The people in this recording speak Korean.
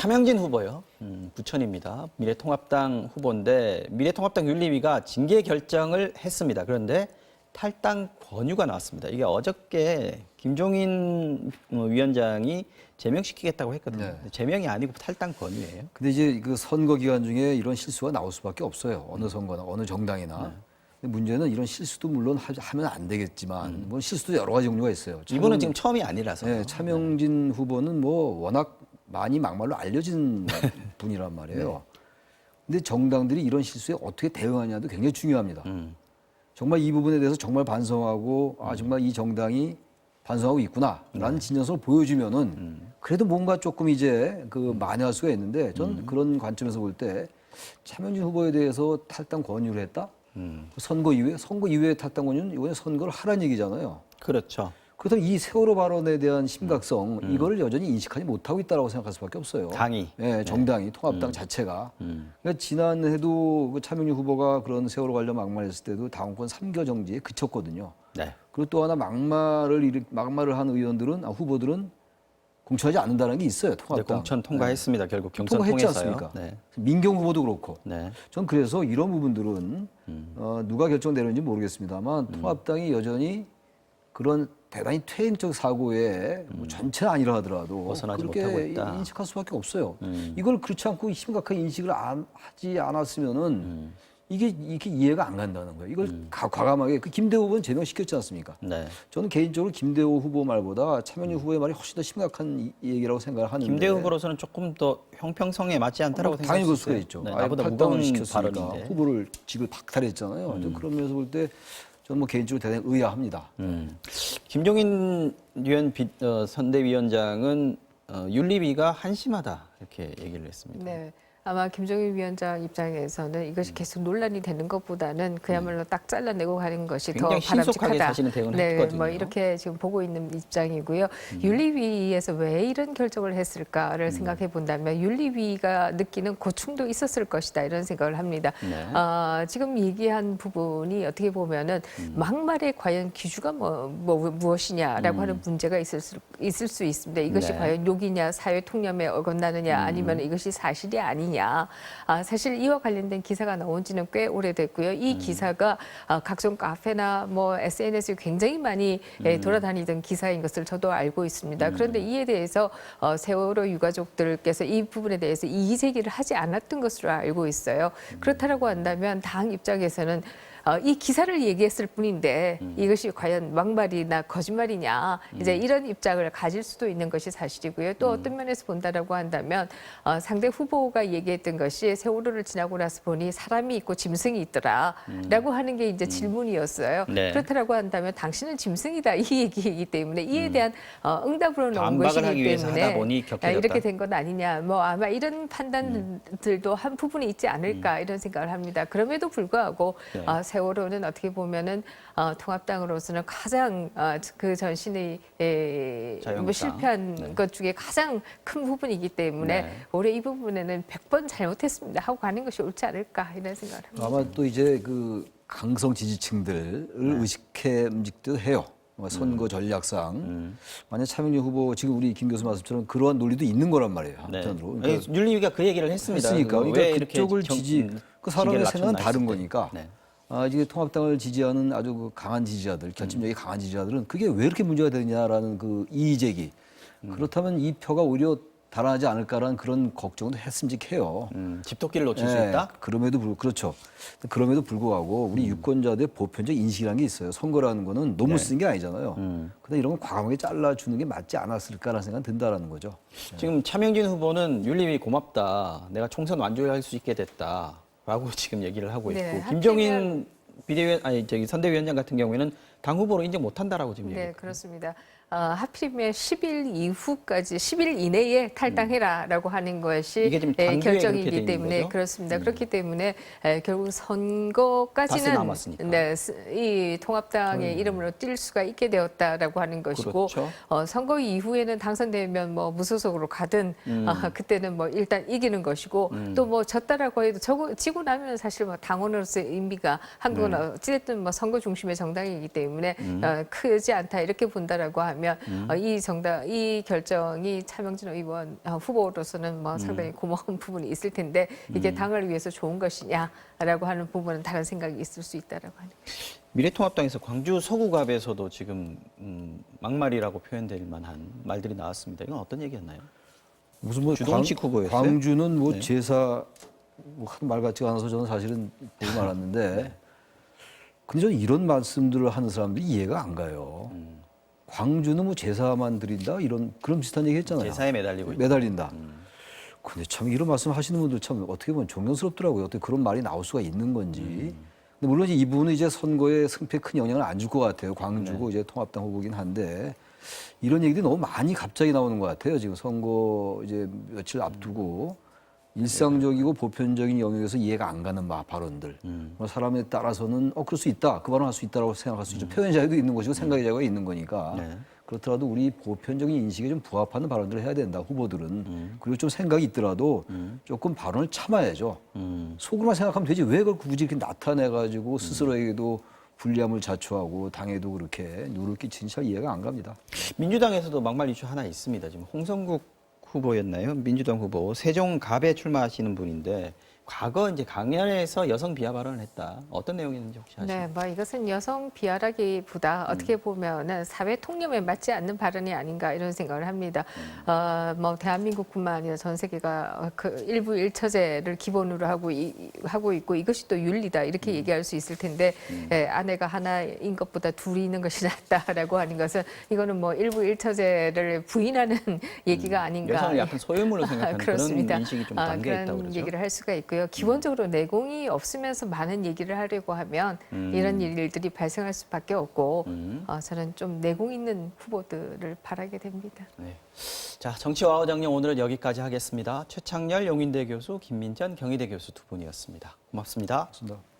차명진 후보요. 부천입니다. 미래통합당 후보인데 미래통합당 윤리위가 징계 결정을 했습니다. 그런데 탈당 권유가 나왔습니다. 이게 어저께 김종인 위원장이 제명시키겠다고 했거든요. 네. 제명이 아니고 탈당 권유예요. 근데 이제 그 선거 기간 중에 이런 실수가 나올 수밖에 없어요. 어느 선거나 어느 정당이나. 근데 문제는 이런 실수도 물론 하면 안 되겠지만 뭐 실수도 여러 가지 종류가 있어요. 이분은 지금 처음이 아니라서. 네, 차명진 후보는 뭐 워낙 많이 막말로 알려진 분이란 말이에요. 근데 정당들이 이런 실수에 어떻게 대응하냐도 굉장히 중요합니다. 정말 이 부분에 대해서 정말 반성하고 아 정말 이 정당이 반성하고 있구나라는 진정성을 보여주면은 그래도 뭔가 조금 이제 그 만회할 수가 있는데 전 그런 관점에서 볼 때 차명진 후보에 대해서 탈당 권유를 했다. 선거 이후에 탈당 권유는 이번에 선거를 하라는 얘기잖아요. 그렇죠. 그렇다면 이 세월호 발언에 대한 심각성 이거를 여전히 인식하지 못하고 있다라고 생각할 수밖에 없어요. 당이. 예, 정당이 통합당 자체가. 그러니까 지난해도 그 차명진 후보가 그런 세월호 관련 막말했을 때도 당원권 3개 정지에 그쳤거든요. 네. 그리고 또 하나 막말을 한 의원들은 후보들은 공천하지 않는다는 게 있어요. 이제 통합당. 공천 통과했습니다. 결국 경선 통과했지 통해서요. 않습니까? 네. 민경 후보도 그렇고. 네. 전 그래서 이런 부분들은 누가 결정되는지 모르겠습니다만 통합당이 여전히 그런 대단히 퇴행적 사고에 뭐 전체는 아니라 하더라도 벗어나지 못하고 그렇게 있다. 인식할 수밖에 없어요. 이걸 그렇지 않고 심각한 인식을 하지 않았으면은 이게 이해가 안 간다는 거예요. 이걸 과감하게 그 김대호 후보는 제명시켰지 않습니까? 네. 저는 개인적으로 김대호 후보 말보다 차명진 후보의 말이 훨씬 더 심각한 얘기라고 생각을 하는데. 김대우 후보로서는 조금 더 형평성에 맞지 않다라고 당연히 그럴 수가 생각했어요. 있죠. 네, 아예 나보다 탈당을 무거운 시켰으니까 발언인데. 후보를 직을 박탈했잖아요. 좀 그런 면에서 볼 때 저는 뭐 개인적으로 대단히 의아합니다. 김종인 선대위원장은 윤리위가 한심하다 이렇게 얘기를 했습니다. 네. 아마 김종인 위원장 입장에서는 이것이 계속 논란이 되는 것보다는 그야말로 딱 잘라내고 가는 것이 더 굉장히 신속하게 바람직하다. 자신은 대응을 네, 했거든요. 뭐 이렇게 지금 보고 있는 입장이고요. 윤리위에서 왜 이런 결정을 했을까를 생각해 본다면 윤리위가 느끼는 고충도 있었을 것이다 이런 생각을 합니다. 네. 지금 얘기한 부분이 어떻게 보면은 막말의 과연 기준가 무엇이냐라고 하는 문제가 있을 수 있습니다. 이것이 네. 과연 욕이냐 사회 통념에 어긋나느냐 아니면 이것이 사실이 아니냐. 사실 이와 관련된 기사가 나온 지는 꽤 오래됐고요. 이 기사가 각종 카페나 뭐 SNS에 굉장히 많이 돌아다니던 기사인 것을 저도 알고 있습니다. 그런데 이에 대해서 세월호 유가족들께서 이 부분에 대해서 이의 제기를 하지 않았던 것으로 알고 있어요. 그렇다라고 한다면 당 입장에서는 이 기사를 얘기했을 뿐인데 이것이 과연 막말이나 거짓말이냐 이제 이런 입장을 가질 수도 있는 것이 사실이고요. 또 어떤 면에서 본다라고 한다면 상대 후보가 얘기했던 것이 세월호를 지나고 나서 보니 사람이 있고 짐승이 있더라라고 하는 게 이제 질문이었어요. 네. 그렇다라고 한다면 당신은 짐승이다 이 얘기이기 때문에 이에 대한 응답으로 나온 반박을 하기 것이기 위해서 하다 때문에 보니 격해졌다. 이렇게 된 건 아니냐. 뭐 아마 이런 판단들도 한 부분이 있지 않을까 이런 생각을 합니다. 그럼에도 불구하고 네. 세월호는 어떻게 보면은 통합당으로서는 가장 그 전신의 자유한국당. 뭐 실패한 것 중에 가장 큰 부분이기 때문에 네. 올해 이 부분에는 100번 잘못했습니다 하고 가는 것이 옳지 않을까 이런 생각을 합니다. 아마 또 이제 그 강성 지지층들을 의식해 움직도 해요. 선거 전략상 만약 차명진 후보 지금 우리 김 교수 말씀처럼 그러한 논리도 있는 거란 말이에요. 네. 한편으로. 윤리위가 그 얘기를 했습니다. 했으니까 왜 그러니까 이렇게 그쪽을 그 사람의 징계를 생각은 낮췄나 다른 했을 때. 거니까. 네. 이게 통합당을 지지하는 아주 그 강한 지지자들, 결집력이 강한 지지자들은 그게 왜 이렇게 문제가 되느냐라는 그 이의 제기. 그렇다면 이 표가 오히려 달아나지 않을까라는 그런 걱정도 했음직해요. 집토끼를 놓칠 수 있다? 그렇죠. 그럼에도 불구하고 우리 유권자들의 보편적 인식이라는 게 있어요. 선거라는 거는 논문 쓰는 게 아니잖아요. 근데 이런 건 과감하게 잘라주는 게 맞지 않았을까라는 생각이 든다라는 거죠. 지금 차명진 후보는 윤리위 고맙다. 내가 총선 완주할 수 있게 됐다라고 지금 얘기를 하고 있고 네, 김종인 선대위원장 같은 경우에는 당 후보로 인정 못한다라고 지금 네, 얘기해요. 그렇습니다. 하필이면 10일 이후까지 10일 이내에 탈당해라라고 하는 것이 이게 지금 당규에 그렇게 돼 결정이기 있는 때문에 거죠? 그렇습니다. 그렇기 때문에 결국 다시 선거까지는 남았으니까. 네, 이 통합당의 이름으로 뛸 수가 있게 되었다라고 하는 것이고 그렇죠. 선거 이후에는 당선되면 뭐 무소속으로 가든 그때는 뭐 일단 이기는 것이고 또 뭐 졌다라고 해도 지고 나면 사실 뭐 당원으로서의 의미가 한국은 어찌됐든 뭐 선거 중심의 정당이기 때문에 크지 않다 이렇게 본다라고 하면 한다면 이 결정이 차명진 의원 후보로서는 뭐 상당히 고마운 부분이 있을 텐데 이게 당을 위해서 좋은 것이냐라고 하는 부분은 다른 생각이 있을 수 있다라고 하는. 미래통합당에서 광주 서구갑에서도 지금 막말이라고 표현될 만한 말들이 나왔습니다. 이건 어떤 얘기였나요? 무슨 뭐 주동식 후보였어요? 광주는 뭐 네. 제사 하도 말 같지가 않아서 저는 사실은 보고 말았는데 네. 근데 저는 이런 말씀들을 하는 사람들이 이해가 안 가요. 광주는 뭐 제사만 드린다 이런 그런 비슷한 얘기 했잖아요. 제사에 매달리고 있다. 매달린다. 근데 참 이런 말씀 하시는 분들 참 어떻게 보면 존경스럽더라고요. 어떻게 그런 말이 나올 수가 있는 건지. 근데 물론 이 부분은 이제 선거에 승패에 큰 영향을 안 줄 것 같아요. 광주고 이제 통합당 후보긴 한데 이런 얘기들이 너무 많이 갑자기 나오는 것 같아요. 지금 선거 이제 며칠 앞두고 일상적이고 보편적인 영역에서 이해가 안 가는 발언들. 사람에 따라서는 그럴 수 있다. 그 발언 할 수 있다라고 생각할 수 있죠. 표현 자유도 있는 것이고 생각의 자유가 있는 거니까. 네. 그렇더라도 우리 보편적인 인식에 좀 부합하는 발언들을 해야 된다. 후보들은. 그리고 좀 생각이 있더라도 조금 발언을 참아야죠. 속으로만 생각하면 되지. 왜 그걸 굳이 이렇게 나타내가지고 스스로에게도 불리함을 자초하고 당에도 그렇게 누를 끼치는 잘 이해가 안 갑니다. 민주당에서도 막말 이슈 하나 있습니다. 지금 홍성국 후보였나요? 민주당 후보 세종갑에 출마하시는 분인데 과거 이제 강연에서 여성 비하 발언을 했다. 어떤 내용이었는지 혹시 아시나요? 네, 뭐 이것은 여성 비하라기보다 어떻게 보면은 사회 통념에 맞지 않는 발언이 아닌가 이런 생각을 합니다. 뭐 대한민국뿐만 아니라 전 세계가 그 일부 일처제를 기본으로 하고 있고 이것이 또 윤리다 이렇게 얘기할 수 있을 텐데 아내가 하나인 것보다 둘이 있는 것이 낫다라고 하는 것은 이거는 뭐 일부 일처제를 부인하는 얘기가 아닌가. 여성을 약간 소유물로 생각하는 그렇습니다. 그런 인식이 좀 담겨 있다고 그런 그러죠. 얘기를 할 수가 있고요. 기본적으로 내공이 없으면서 많은 얘기를 하려고 하면 이런 일들이 발생할 수밖에 없고 저는 좀 내공 있는 후보들을 바라게 됩니다. 네. 자, 정치와우 정령 오늘은 여기까지 하겠습니다. 최창렬 용인대 교수, 김민전 경희대 교수 두 분이었습니다. 고맙습니다. 맞습니다.